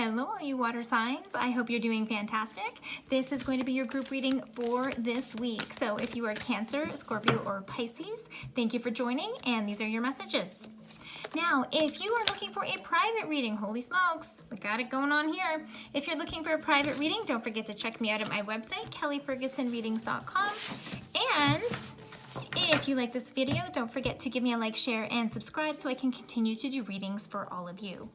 Hello, all you water signs. I hope you're doing fantastic. This is going to be your group reading for this week. So if you are Cancer, Scorpio, or Pisces, thank you for joining, and these are your messages. Now, if you are looking for a private reading, holy smokes, we got it going on here. If you're looking for a private reading, don't forget to check me out at my website, kellyfergusonreadings.com. And if you like this video, don't forget to give me a like, share, and subscribe so I can continue to do readings for all of you.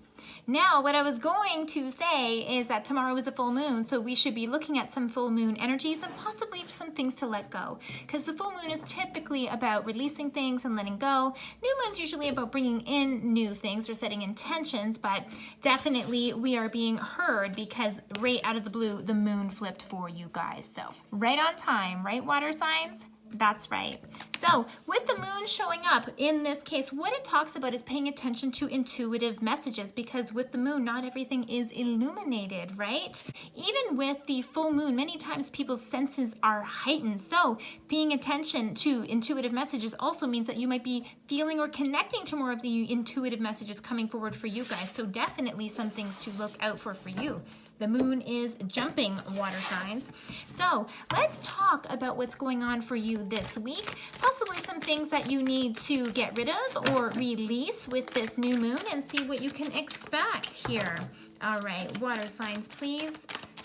Now, what I was going to say is that tomorrow is a full moon, so we should be looking at some full moon energies and possibly some things to let go. Because the full moon is typically about releasing things and letting go. New moon's usually about bringing in new things or setting intentions, but definitely we are being heard because right out of the blue, the moon flipped for you guys. So right on time, right, water signs? That's right. So with the moon showing up, in this case, what it talks about is paying attention to intuitive messages, because with the moon, not everything is illuminated, right? Even with the full moon, many times people's senses are heightened. So paying attention to intuitive messages also means that you might be feeling or connecting to more of the intuitive messages coming forward for you guys. So definitely some things to look out for you. The moon is jumping, water signs. So let's talk about what's going on for you this week. Possibly some things that you need to get rid of or release with this new moon, and see what you can expect here. All right, water signs, please.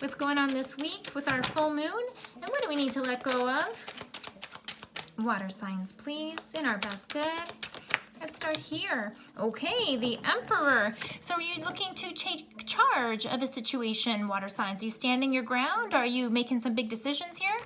What's going on this week with our full moon? And what do we need to let go of? Water signs, please, in our best good. Let's start here. Okay, the Emperor. So are you looking to take charge of a situation, water signs? Are you standing your ground? Are you making some big decisions here?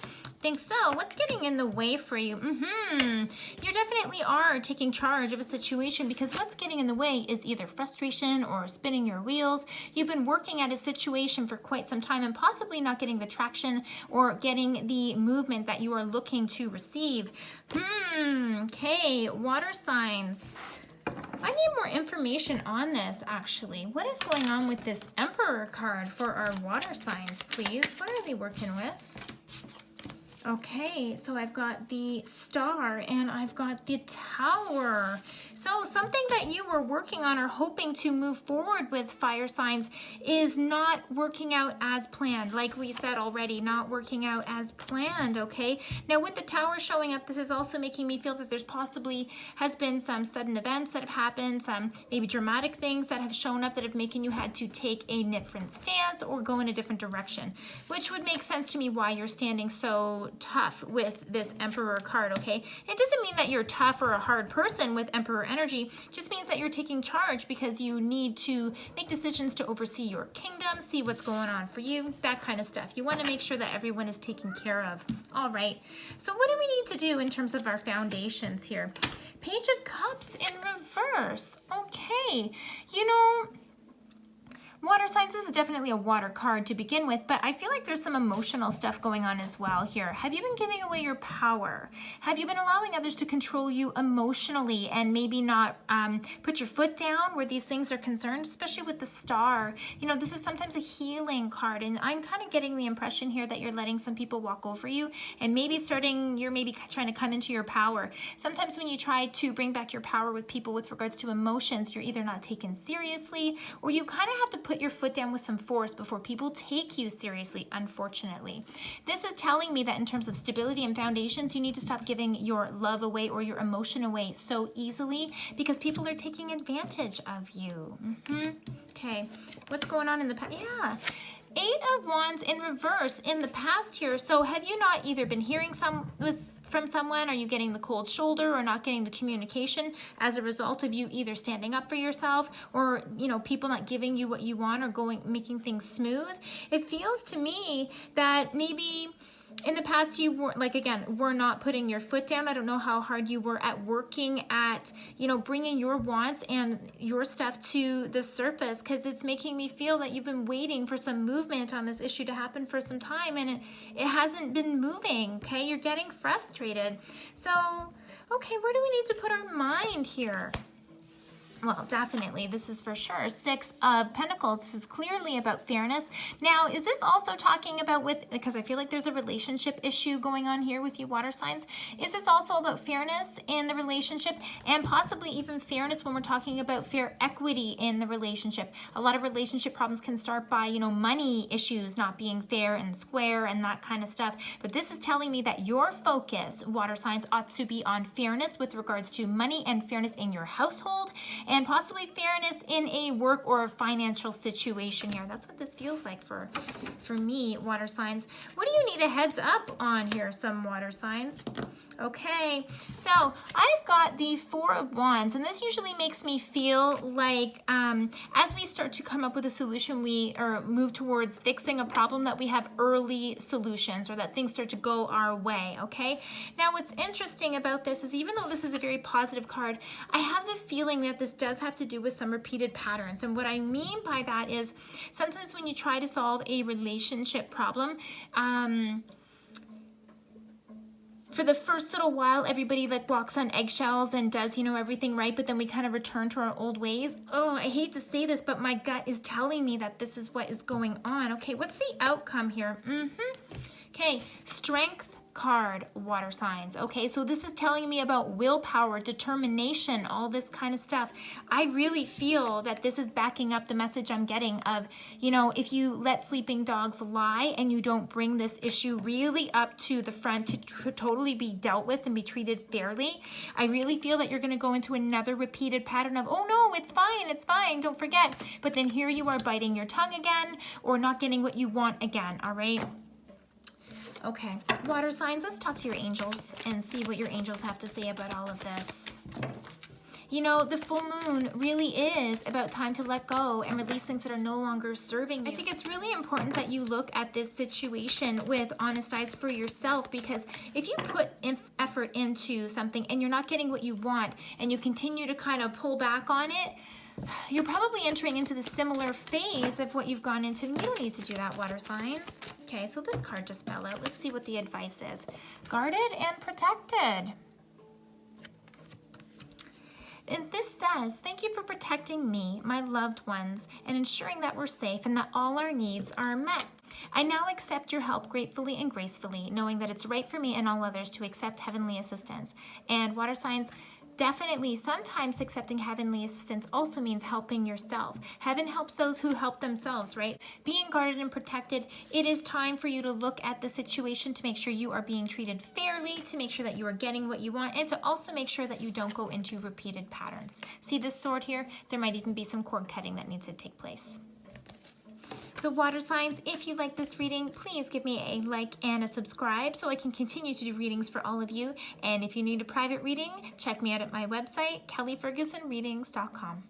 Think so. What's getting in the way for you? You definitely are taking charge of a situation, because what's getting in the way is either frustration or spinning your wheels. You've been working at a situation for quite some time and possibly not getting the traction or getting the movement that you are looking to receive. Okay, water signs. I need more information on this, actually. What is going on with this Emperor card for our water signs, please? What are they working with? Okay, so I've got the Star and I've got the Tower. So something that you were working on or hoping to move forward with, fire signs, is not working out as planned. Like we said already, not working out as planned, okay? Now with the Tower showing up, this is also making me feel that there's possibly has been some sudden events that have happened, some maybe dramatic things that have shown up that have making you had to take a different stance or go in a different direction, which would make sense to me why you're standing so tough with this Emperor card, okay? It doesn't mean that you're tough or a hard person with Emperor energy. It just means that you're taking charge because you need to make decisions to oversee your kingdom, see what's going on for you, that kind of stuff. You want to make sure that everyone is taken care of. All right, so what do we need to do in terms of our foundations here? Page of Cups in reverse. Okay, you know, water signs, this is definitely a water card to begin with, but I feel like there's some emotional stuff going on as well here. Have you been giving away your power? Have you been allowing others to control you emotionally and maybe not put your foot down where these things are concerned, especially with the Star? You know, this is sometimes a healing card, and I'm kind of getting the impression here that you're letting some people walk over you and maybe you're maybe trying to come into your power. Sometimes when you try to bring back your power with people with regards to emotions, you're either not taken seriously, or you kind of have to put your foot down with some force before people take you seriously, unfortunately. This is telling me that in terms of stability and foundations, you need to stop giving your love away or your emotion away so easily, because people are taking advantage of you. Okay, what's going on in the past? Yeah. 8 of Wands in reverse in the past here. So have you not either been hearing from someone? Are you getting the cold shoulder or not getting the communication as a result of you either standing up for yourself, or, you know, people not giving you what you want or making things smooth? It feels to me that maybe in the past you were, like, again, were not putting your foot down. I don't know how hard you were at working at, you know, bringing your wants and your stuff to the surface, because it's making me feel that you've been waiting for some movement on this issue to happen for some time, and it hasn't been moving, okay? You're getting frustrated. So, okay, where do we need to put our mind here? Well, definitely, this is for sure. Six of Pentacles, this is clearly about fairness. Now, is this also talking about because I feel like there's a relationship issue going on here with you water signs. Is this also about fairness in the relationship and possibly even fairness when we're talking about fair equity in the relationship? A lot of relationship problems can start by, money issues not being fair and square and that kind of stuff. But this is telling me that your focus, water signs, ought to be on fairness with regards to money and fairness in your household, and possibly fairness in a work or a financial situation here. That's what this feels like for me, water signs. What do you need a heads up on here, some water signs? Okay, so I've got the Four of Wands, and this usually makes me feel like as we start to come up with a solution, we move towards fixing a problem, that we have early solutions or that things start to go our way, okay? Now, what's interesting about this is even though this is a very positive card, I have the feeling that this does have to do with some repeated patterns. And what I mean by that is sometimes when you try to solve a relationship problem, for the first little while, everybody like walks on eggshells and does, everything right, but then we kind of return to our old ways. Oh, I hate to say this, but my gut is telling me that this is what is going on. Okay, what's the outcome here? Okay, Strength card, water signs. Okay, so this is telling me about willpower, determination, all this kind of stuff. I really feel that this is backing up the message I'm getting of, if you let sleeping dogs lie and you don't bring this issue really up to the front to totally be dealt with and be treated fairly, I really feel that you're going to go into another repeated pattern of, oh no, it's fine, don't forget. But then here you are biting your tongue again or not getting what you want again, all right? Okay, water signs, let's talk to your angels and see what your angels have to say about all of this. The full moon really is about time to let go and release things that are no longer serving you. I think it's really important that you look at this situation with honest eyes for yourself, because if you put effort into something and you're not getting what you want and you continue to kind of pull back on it, you're probably entering into the similar phase of what you've gone into. You don't need to do that, water signs. Okay, so this card just fell out. Let's see what the advice is. Guarded and protected. And this says, thank you for protecting me, my loved ones, and ensuring that we're safe and that all our needs are met. I now accept your help gratefully and gracefully, knowing that it's right for me and all others to accept heavenly assistance. And water signs, definitely, sometimes accepting heavenly assistance also means helping yourself. Heaven helps those who help themselves, right? Being guarded and protected, it is time for you to look at the situation to make sure you are being treated fairly, to make sure that you are getting what you want, and to also make sure that you don't go into repeated patterns. See this sword here? There might even be some cord cutting that needs to take place. So water signs, if you like this reading, please give me a like and a subscribe so I can continue to do readings for all of you. And if you need a private reading, check me out at my website, kellyfergusonreadings.com.